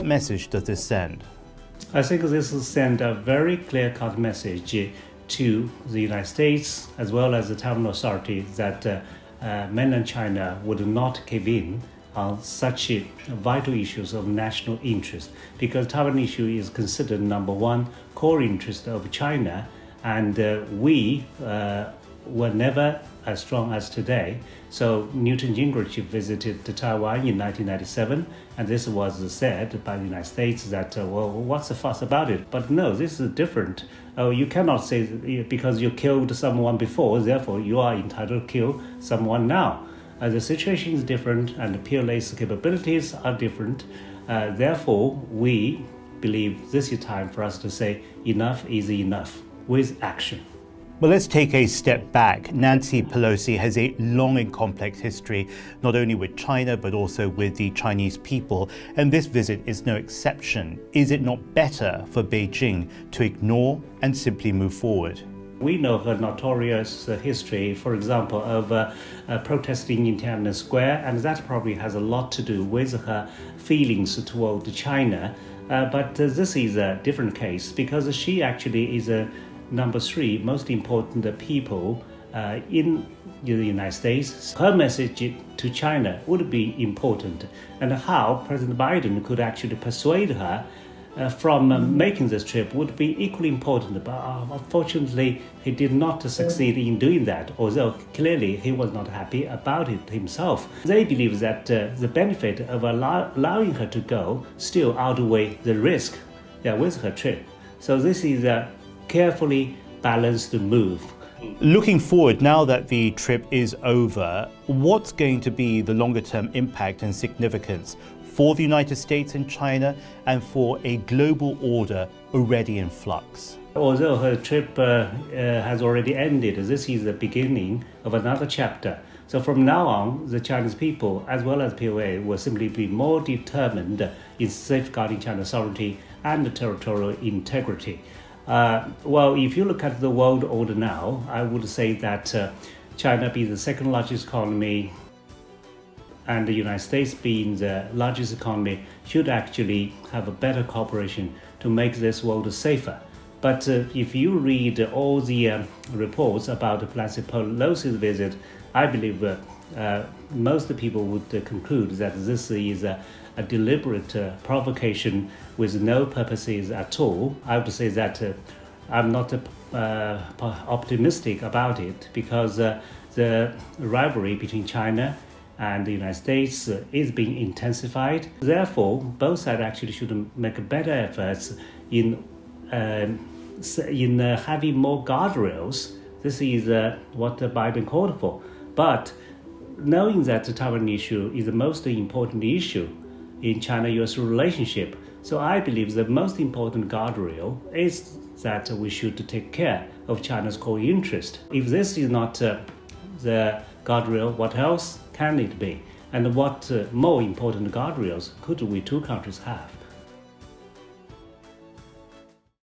What message does this send? I think this will send a very clear-cut message to the United States as well as the Taiwan authorities that mainland China would not give in on such vital issues of national interest, because Taiwan issue is considered number one core interest of China, and we were never as strong as today. So Newton Gingrich visited Taiwan in 1997, and this was said by the United States that, well, what's the fuss about it? But no, this is different. You cannot say because you killed someone before, therefore you are entitled to kill someone now. The situation is different and the PLA's capabilities are different. Therefore, we believe this is time for us to say enough is enough with action. Well, let's take a step back. Nancy Pelosi has a long and complex history, not only with China, but also with the Chinese people. And this visit is no exception. Is it not better for Beijing to ignore and simply move forward? We know her notorious history, for example, of protesting in Tiananmen Square, and that probably has a lot to do with her feelings toward China. But this is a different case because she actually is a number three most important people in the United States. Her message to China would be important, and how President Biden could actually persuade her from making this trip would be equally important. But unfortunately, he did not succeed in doing that, although clearly he was not happy about it himself. They believe that the benefit of allowing her to go still outweigh the risk with her trip. So this is a carefully balanced move. Looking forward, now that the trip is over, what's going to be the longer-term impact and significance for the United States and China and for a global order already in flux? Although her trip has already ended, this is the beginning of another chapter. So from now on, the Chinese people, as well as POA, will simply be more determined in safeguarding China's sovereignty and territorial integrity. Well, if you look at the world order now, I would say that China being the second largest economy and the United States being the largest economy should actually have a better cooperation to make this world safer. But if you read all the reports about Nancy Pelosi's visit, I believe most people would conclude that this is a deliberate provocation with no purposes at all. I would say that I'm not optimistic about it because the rivalry between China and the United States is being intensified. Therefore, both sides actually should make better efforts in having more guardrails. This is what Biden called for. But knowing that the Taiwan issue is the most important issue in China-US relationship, so I believe the most important guardrail is that we should take care of China's core interest. If this is not the guardrail, what else can it be? And what more important guardrails could we two countries have?